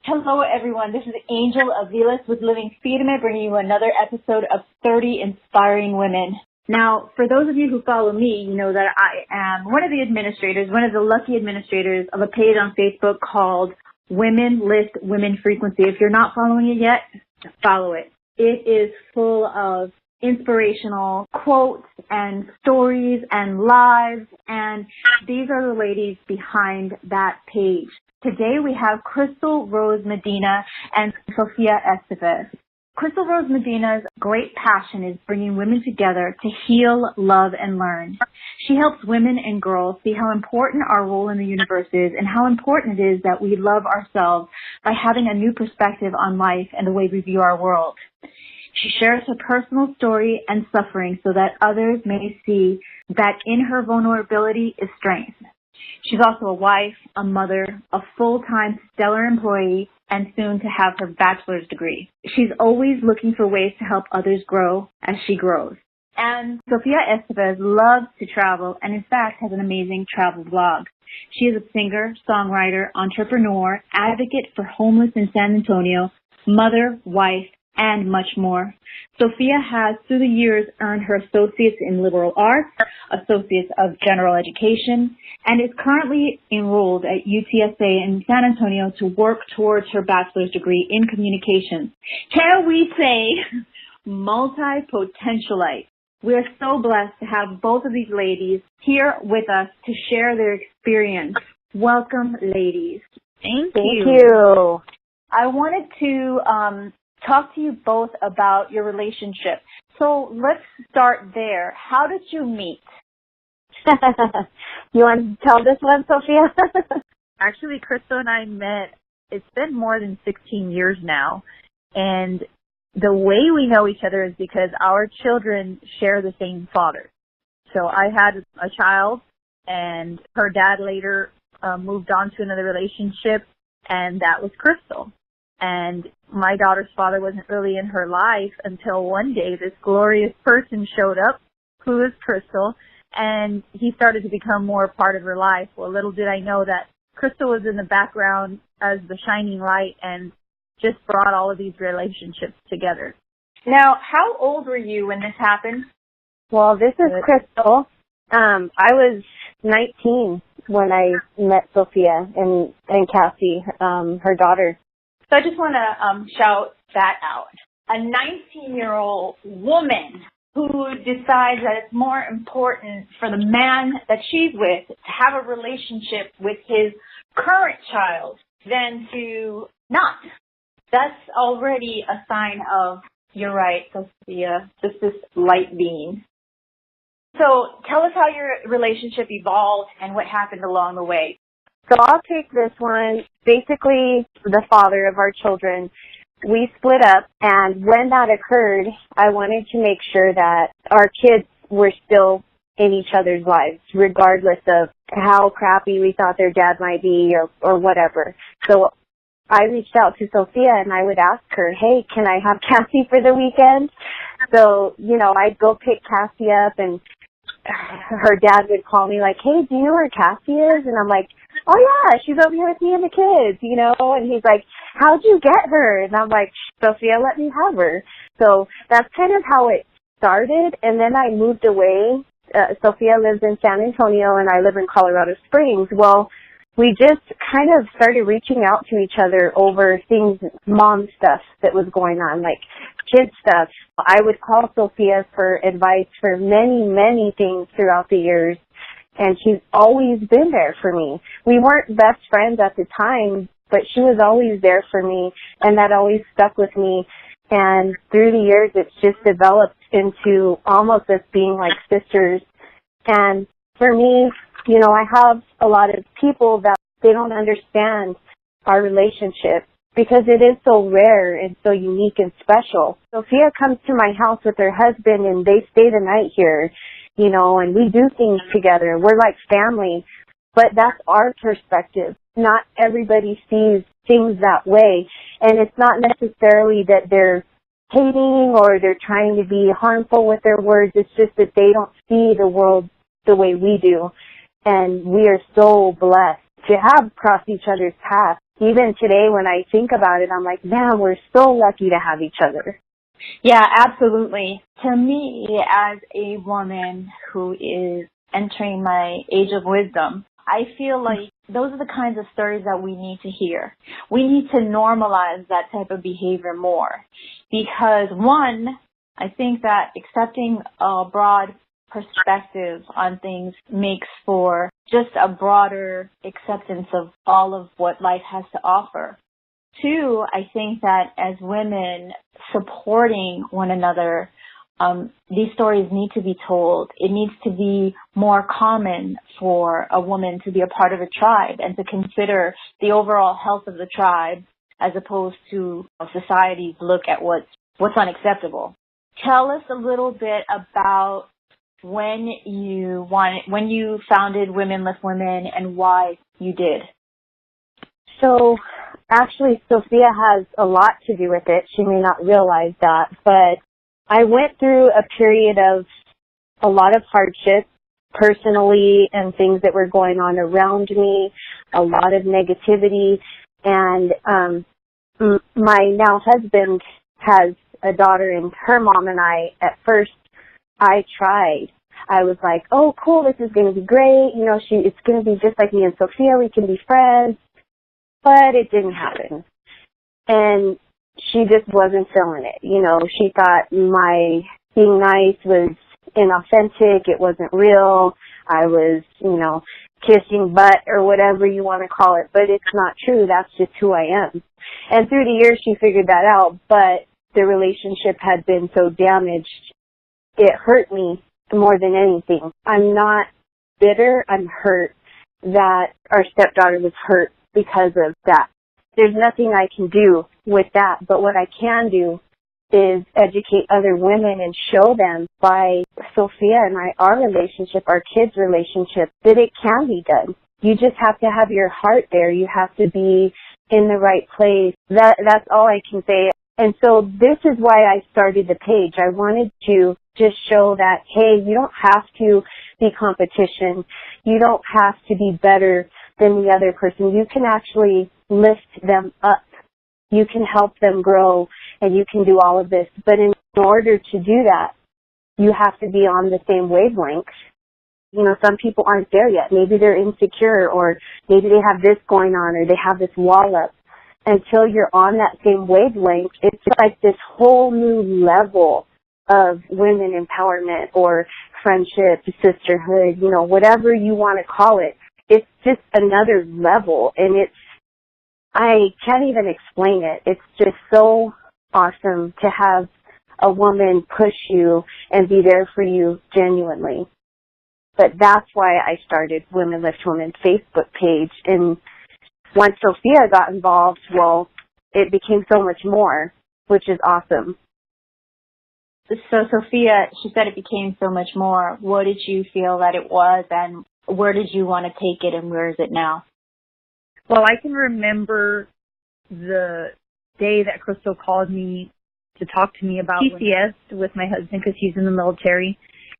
Hello, everyone. This is Angel Aviles with Living Firme, bringing you another episode of 30 Inspiring Women. Now, for those of you who follow me, you know that I am one of the lucky administrators of a page on Facebook called Women Lift Women Frequency. If you're not following it yet, follow it. It is full of inspirational quotes and stories and lives, and these are the ladies behind that page. Today we have Crystal Rose Medina and Sofia Estevez. Crystal Rose Medina's great passion is bringing women together to heal, love, and learn. She helps women and girls see how important our role in the universe is and how important it is that we love ourselves by having a new perspective on life and the way we view our world. She shares her personal story and suffering so that others may see that in her vulnerability is strength. She's also a wife, a mother, a full-time stellar employee, and soon to have her bachelor's degree. She's always looking for ways to help others grow as she grows. And Sofia Estevez loves to travel and, in fact, has an amazing travel blog. She is a singer, songwriter, entrepreneur, advocate for homeless in San Antonio, mother, wife, and much more. Sofia has, through the years, earned her Associates in Liberal Arts, Associates of General Education, and is currentally enrolled at UTSA in San Antonio to work towards her bachelor's degree in communications. Can we say multi-potentialite? We're so blessed to have both of these ladies here with us to share their experience. Welcome, ladies. Thank you. I wanted to talk to you both about your relationship. So let's start there. How did you meet? You want to tell this one, Sophia? Actually, Crystal and I met, it's been more than 16 years now. And the way we know each other is because our children share the same father. So I had a child, and her dad later moved on to another relationship, and that was Crystal. And my daughter's father wasn't really in her life until one day this glorious person showed up, who is Crystal, and he started to become more a part of her life. Well, little did I know that Crystal was in the background as the shining light and just brought all of these relationships together. Now, how old were you when this happened? Well, this is Crystal. I was 19 when I met Sophia and Cassie, her daughter. So I just want to shout that out. A 19-year-old woman who decides that it's more important for the man that she's with to have a relationship with his current child than to not. That's already a sign of, you're right, Sophia, just this light being. So tell us how your relationship evolved and what happened along the way. So I'll take this one. Basically, the father of our children, we split up, and when that occurred, I wanted to make sure that our kids were still in each other's lives, regardless of how crappy we thought their dad might be or whatever. So I reached out to Sophia, and I would ask her, hey, can I have Cassie for the weekend? So, I'd go pick Cassie up, and her dad would call me like, hey, do you know where Cassie is? And I'm like, oh, yeah, she's over here with me and the kids, and he's like, how'd you get her? And I'm like, Sophia, let me have her. So that's kind of how it started, and then I moved away. Sophia lives in San Antonio, and I live in Colorado Springs. Well, we just kind of started reaching out to each other over things, mom stuff that was going on, like kid stuff. I would call Sophia for advice for many, many things throughout the years, and she's always been there for me. We weren't best friends at the time, but she was always there for me, and that always stuck with me. And through the years, it's just developed into almost us being like sisters. And for me, I have a lot of people that they don't understand our relationship because it is so rare and so unique and special. Sophia comes to my house with her husband, and they stay the night here, and we do things together. We're like family, but that's our perspective. Not everybody sees things that way, and it's not necessarily that they're hating or they're trying to be harmful with their words. It's just that they don't see the world the way we do, and we are so blessed to have crossed each other's paths. even today when I think about it, I'm like, man, we're so lucky to have each other. Yeah, absolutely. To me, as a woman who is entering my age of wisdom, I feel like those are the kinds of stories that we need to hear. We need to normalize that type of behavior more because, one, I think that accepting a broad perspective on things makes for just a broader acceptance of all of what life has to offer. Two, I think that as women supporting one another, these stories need to be told. It needs to be more common for a woman to be a part of a tribe and to consider the overall health of the tribe as opposed to society's look at what's unacceptable. Tell us a little bit about when you founded Women Lift Women and why you did. So actually, Sophia has a lot to do with it. She may not realize that, but I went through a period of a lot of hardship personally and things that were going on around me, a lot of negativity, and my now husband has a daughter, and her mom and I, at first, I tried. I was like, oh, cool, this is going to be great. You know, it's going to be just like me and Sophia. We can be friends. But it didn't happen. And she just wasn't feeling it. You know, she thought my being nice was inauthentic. It wasn't real. I was, you know, kissing butt or whatever you want to call it. But it's not true. That's just who I am. And through the years, she figured that out. But the relationship had been so damaged, it hurt me more than anything. I'm not bitter. I'm hurt that our stepdaughter was hurt because of that. There's nothing I can do with that, but what I can do is educate other women and show them by Sophia and our relationship, our kids' relationship, that it can be done. You just have to have your heart there. You have to be in the right place. That's all I can say. And so this is why I started the page. I wanted to just show that, hey, you don't have to be competition. You don't have to be better than the other person. You can actually lift them up. You can help them grow, and you can do all of this. But in order to do that, you have to be on the same wavelength. You know, some people aren't there yet. Maybe they're insecure, or maybe they have this going on, or they have this wall up. Until you're on that same wavelength, it's like this whole new level of women empowerment or friendship, sisterhood, you know, whatever you want to call it. It's just another level, and I can't even explain it. It's just so awesome to have a woman push you and be there for you genuinely. But that's why I started Women Lift Women Facebook page. And once Sophia got involved, well, it became so much more, which is awesome. So Sophia, she said it became so much more. What did you feel that it was, and where did you want to take it, and where is it now? Well, I can remember the day that Crystal called me to talk to me about PCS with my husband because he's in the military.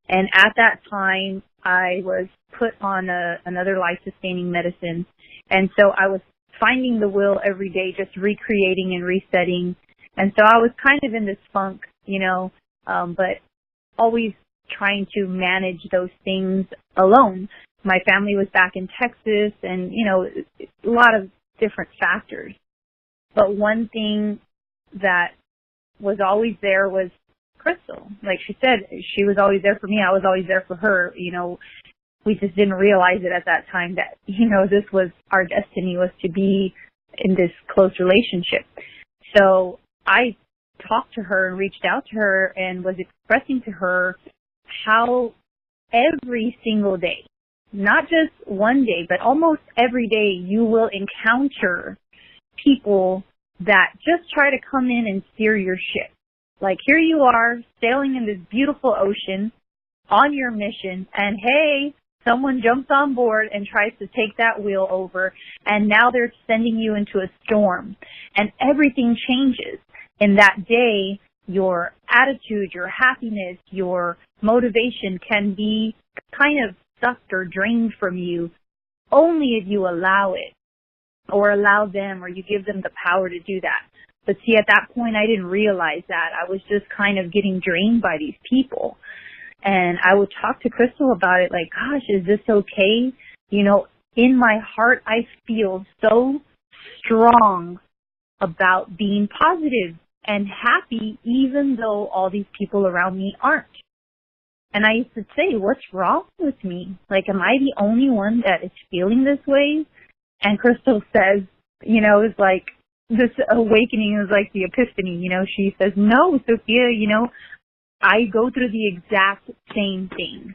And at that time, I was put on another life-sustaining medicine. And so I was finding the wheel every day, just recreating and resetting. And so I was kind of in this funk, you know, but always trying to manage those things alone. My family was back in Texas and, you know, a lot of different factors. But one thing that was always there was Crystal. Like she said, she was always there for me. I was always there for her. You know, we just didn't realize it at that time that, you know, this was our destiny, was to be in this close relationship. So I talked to her and reached out to her and was expressing to her how every single day, not just one day, but almost every day, you will encounter people that just try to come in and steer your ship. Like, here you are sailing in this beautiful ocean on your mission, and hey, someone jumps on board and tries to take that wheel over, and now they're sending you into a storm, and everything changes. In that day, your attitude, your happiness, your motivation can be kind of sucked or drained from you only if you allow it. or allow them, or you give them the power to do that. But see, at that point, I didn't realize that. I was just kind of getting drained by these people. And I would talk to Crystal about it, like, gosh, is this okay? You know, in my heart, I feel so strong about being positive and happy, even though all these people around me aren't. And I used to say, what's wrong with me? Like, am I the only one that is feeling this way? And Crystal says, you know, it's like this awakening is like the epiphany. You know, she says, no, Sophia, you know, I go through the exact same thing.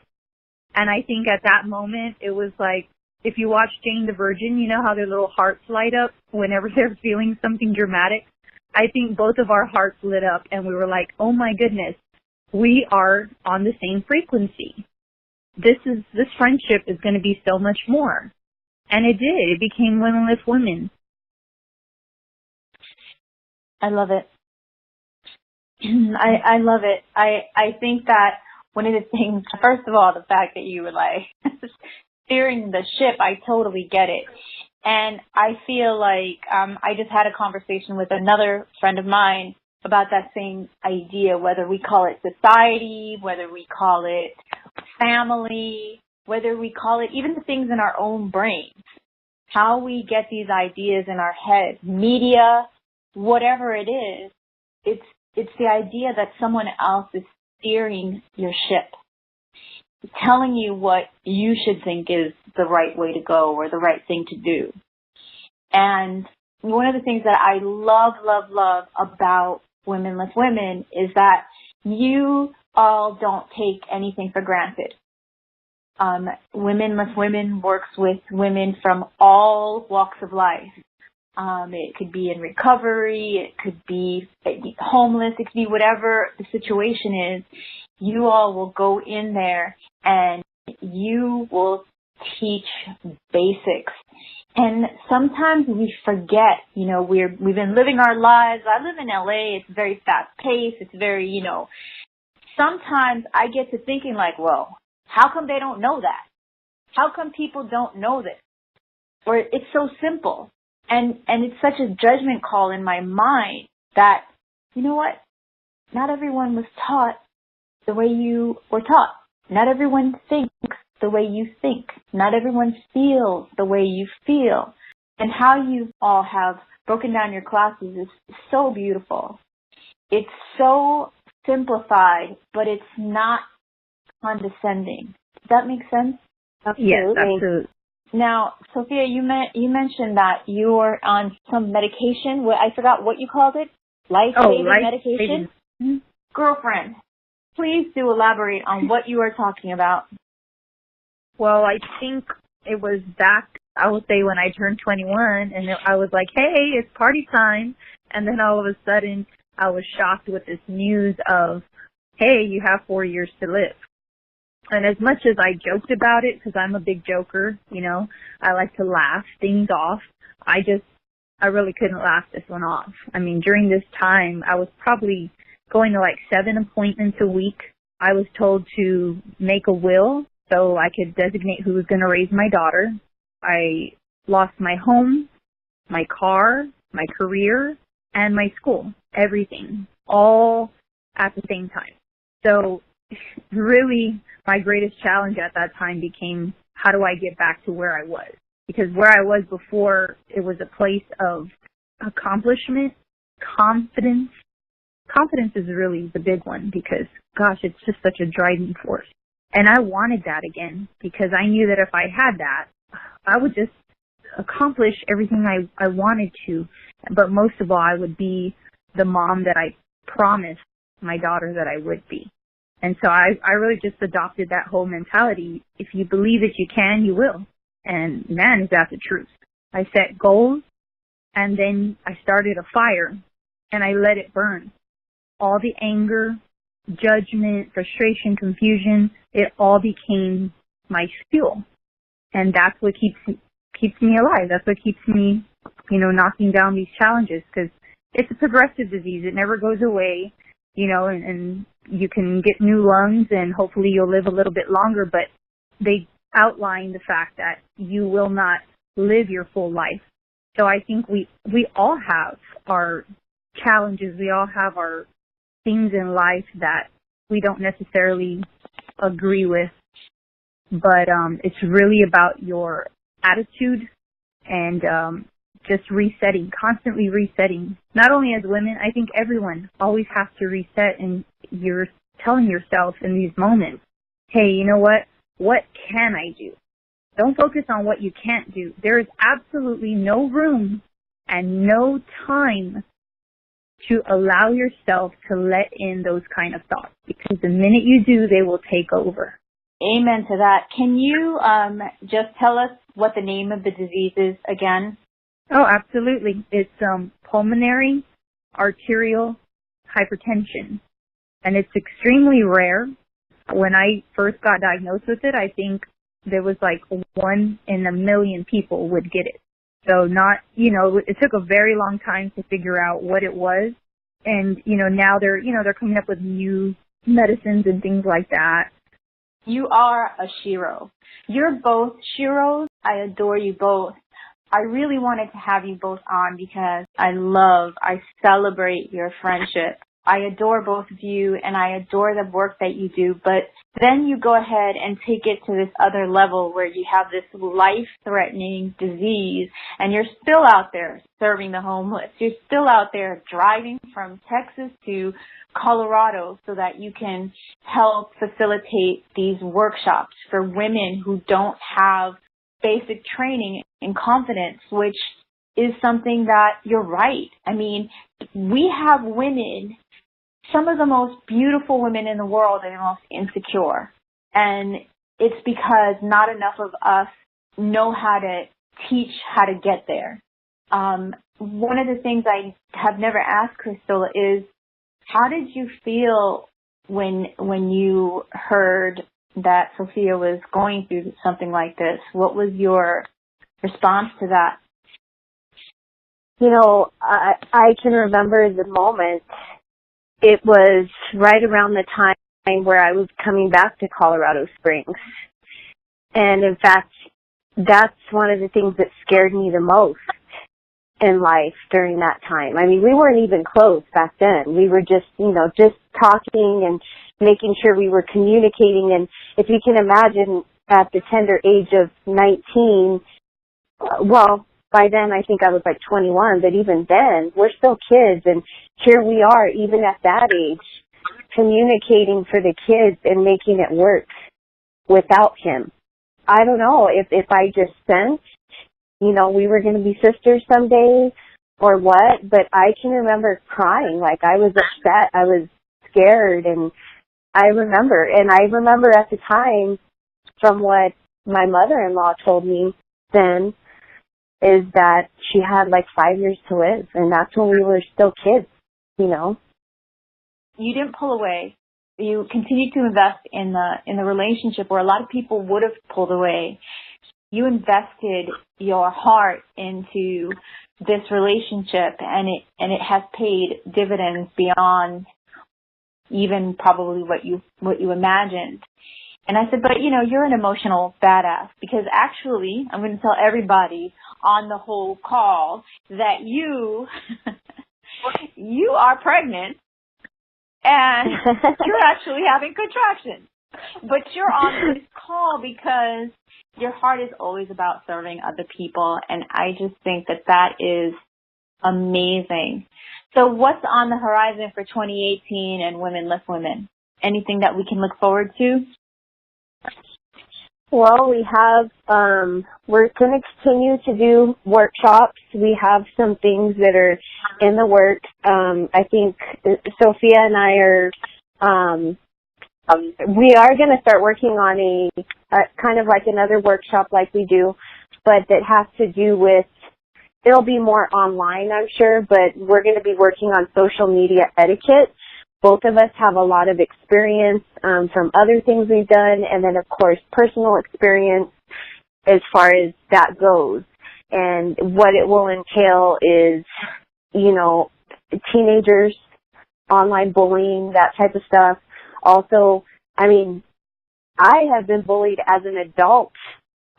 And I think at that moment, it was like, if you watch Jane the Virgin, you know how their little hearts light up whenever they're feeling something dramatic? I think both of our hearts lit up and we were like, oh my goodness, we are on the same frequency. This friendship is going to be so much more. And it did. It became Women Lift Women. I love it. I love it. I think that one of the things, first of all, the fact that you were like steering the ship, I totally get it. And I feel like I just had a conversation with another friend of mine about that same idea, whether we call it society, whether we call it family, whether we call it even the things in our own brains, how we get these ideas in our head, media, whatever it is, it's the idea that someone else is steering your ship, telling you what you should think is the right way to go or the right thing to do. And one of the things that I love about Women Lift Women is that you all don't take anything for granted. Women Lift Women works with women from all walks of life. It could be in recovery, it could be homeless, it could be whatever the situation is. You all will go in there and you will teach basics. And sometimes we forget, you know, we've been living our lives. I live in LA. It's very fast paced. It's very, you know, sometimes I get to thinking like, well, how come they don't know that? How come people don't know this? Or it's so simple. And it's such a judgment call in my mind that, you know what? Not everyone was taught the way you were taught. Not everyone thinks the way you think. Not everyone feels the way you feel. And how you all have broken down your classes is so beautiful. It's so simplified, but it's not condescending. Does that make sense? Absolutely. Yes, absolutely. Now, Sophia, you mentioned that you were on some medication. I forgot what you called it. Life-saving medication? Mm-hmm. Girlfriend, please do elaborate on what you are talking about. Well, I think it was back, I would say, when I turned 21, and I was like, hey, it's party time. And then all of a sudden, I was shocked with this news of, hey, you have 4 years to live. And as much as I joked about it, because I'm a big joker, you know, I like to laugh things off, I really couldn't laugh this one off. I mean, during this time, I was probably going to like 7 appointments a week. I was told to make a will so I could designate who was going to raise my daughter. I lost my home, my car, my career, and my school, everything, all at the same time. So really, my greatest challenge at that time became, how do I get back to where I was? Because where I was before, it was a place of accomplishment, confidence. Confidence is really the big one because, gosh, it's just such a driving force. And I wanted that again because I knew that if I had that, I would just accomplish everything I wanted to. But most of all, I would be the mom that I promised my daughter that I would be. And so I really just adopted that whole mentality. If you believe that you can, you will. And man, is that the truth. I set goals, and then I started a fire, and I let it burn. All the anger, judgment, frustration, confusion, it all became my fuel. And that's what keeps me alive. That's what keeps me, you know, knocking down these challenges, because it's a progressive disease. It never goes away, you know, and you can get new lungs and hopefully you'll live a little bit longer, but they outline the fact that you will not live your full life. So I think we all have our challenges. We all have our things in life that we don't necessarily agree with. But it's really about your attitude and just resetting, constantly resetting. Not only as women, I think everyone always has to reset, and you're telling yourself in these moments, hey, you know what? What can I do? Don't focus on what you can't do. There is absolutely no room and no time to allow yourself to let in those kind of thoughts, because the minute you do, they will take over. Amen to that. Can you just tell us what the name of the disease is again? Oh, absolutely. It's pulmonary arterial hypertension, and it's extremely rare. When I first got diagnosed with it, I think there was like 1 in a million people would get it. So not, it took a very long time to figure out what it was. And, now they're coming up with new medicines and things like that. You are a shero. You're both sheros. I adore you both. I really wanted to have you both on because I celebrate your friendship. I adore both of you, and I adore the work that you do, but then you go ahead and take it to this other level where you have this life-threatening disease, and you're still out there serving the homeless. You're still out there driving from Texas to Colorado so that you can help facilitate these workshops for women who don't have basic training in confidence, which is something that you're right. I mean, we have women, some of the most beautiful women in the world are the most insecure. And it's because not enough of us know how to teach how to get there. One of the things I have never asked Crystal is, how did you feel when you heard that Sophia was going through something like this? What was your response to that? I can remember the moment. It was right around the time where I was coming back to Colorado Springs. And in fact, that's one of the things that scared me the most in life during that time. I mean, we weren't even close back then. We were just talking and making sure we were communicating. And if you can imagine, at the tender age of 19, by then I think I was like 21, but even then, we're still kids, and here we are, even at that age, communicating for the kids and making it work without him. I don't know if I just sensed, we were going to be sisters someday or what, but I can remember crying. Like, I was upset, I was scared, and I remember at the time, from what my mother-in-law told me then, is that she had like 5 years to live, and that's when we were still kids, You didn't pull away. You continued to invest in the relationship where a lot of people would have pulled away. You invested your heart into this relationship, and it has paid dividends beyond even probably what you imagined. And I said, but you're an emotional badass, because actually, I'm going to tell everybody on the whole call that you are pregnant and you're actually having contractions. But you're on this call because your heart is always about serving other people, and I just think that is amazing. So what's on the horizon for 2018 and Women Lift Women? Anything that we can look forward to? Well, we have, we're going to continue to do workshops. We have some things that are in the works. I think Sophia and I are, we are going to start working on a kind of like another workshop like we do, but that has to do with, it'll be more online, I'm sure, but we're going to be working on social media etiquette. Both of us have a lot of experience from other things we've done, and then, of course, personal experience as far as that goes. And what it will entail is, teenagers, online bullying, that type of stuff. Also, I mean, I have been bullied as an adult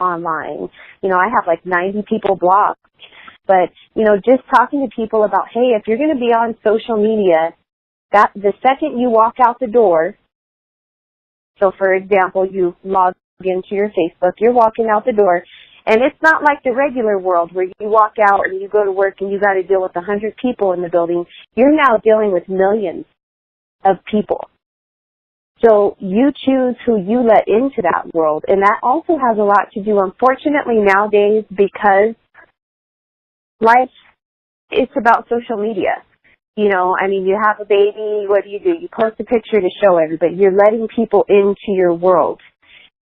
online. I have like 90 people blocked. But, you know, just talking to people about, hey, if you're going to be on social media, that the second you walk out the door, so for example, you log into your Facebook, you're walking out the door, and it's not like the regular world where you walk out and you go to work and you got to deal with 100 people in the building. You're now dealing with millions of people. So you choose who you let into that world, and that also has a lot to do, unfortunately, nowadays, because life, it's about social media. You know, I mean, you have a baby, what do? You post a picture to show everybody. You're letting people into your world.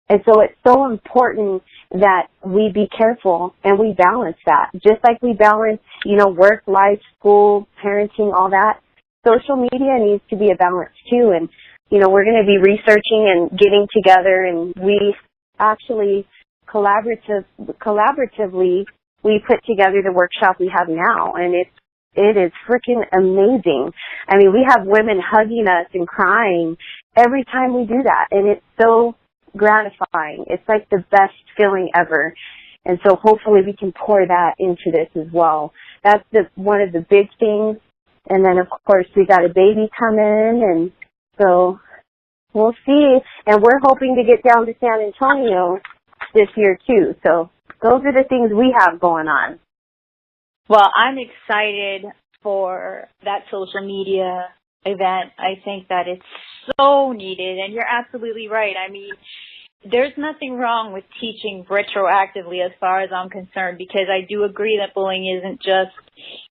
And so it's so important that we be careful and we balance that. Just like we balance, you know, work, life, school, parenting, all that, social media needs to be a balance too. And, you know, we're going to be researching and getting together, and we actually collaboratively, we put together the workshop we have now, and it is freaking amazing. I mean, we have women hugging us and crying every time we do that, and it's so gratifying. It's like the best feeling ever. And so hopefully we can pour that into this as well. That's one of the big things. And then, of course, we got a baby coming, and so we'll see. And we're hoping to get down to San Antonio this year, too. So those are the things we have going on. Well, I'm excited for that social media event. I think that it's so needed, and you're absolutely right. I mean, there's nothing wrong with teaching retroactively as far as I'm concerned, because I do agree that bullying isn't just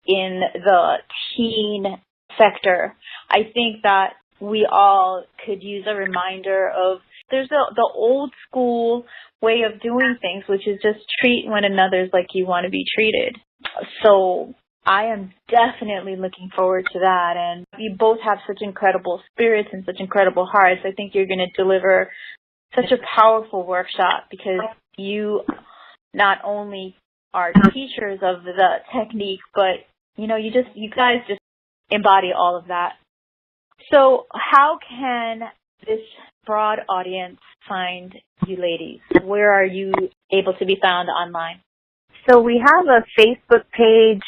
in the teen sector. I think that we all could use a reminder of there's the old school way of doing things, which is just treat one another like you want to be treated. So I am definitely looking forward to that. And you both have such incredible spirits and such incredible hearts. I think you're going to deliver such a powerful workshop, because you not only are teachers of the technique, but, you know, you guys just embody all of that. So how can this broad audience find you ladies? Where are you able to be found online? So we have a Facebook page,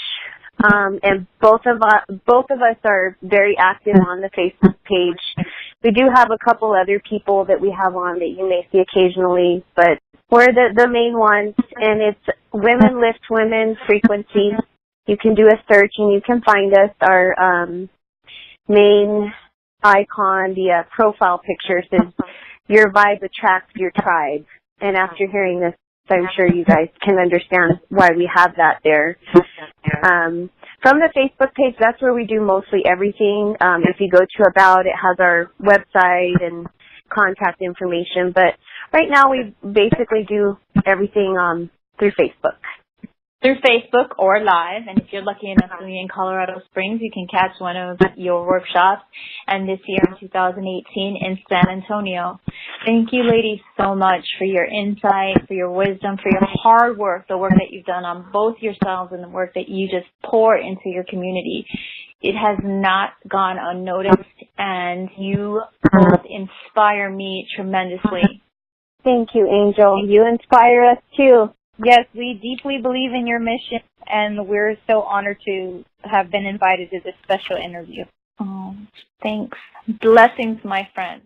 and both of us are very active on the Facebook page. We do have a couple other people that we have on that you may see occasionally, but we're the main ones, and it's Women Lift Women Frequency. You can do a search and you can find us. Our main icon, the profile picture says, "Your vibe attracts your tribe." And after hearing this, I'm sure you guys can understand why we have that there. From the Facebook page, that's where we do mostly everything. If you go to About, it has our website and contact information. But right now we basically do everything through Facebook. Through Facebook or live, and if you're lucky enough to be in Colorado Springs, you can catch one of your workshops, and this year in 2018 in San Antonio. Thank you, ladies, so much for your insight, for your wisdom, for your hard work, the work that you've done on both yourselves and the work that you just pour into your community. It has not gone unnoticed, and you both inspire me tremendously. Thank you, Angel. You inspire us, too. Yes, we deeply believe in your mission, and we're so honored to have been invited to this special interview. Oh, thanks. Blessings, my friend.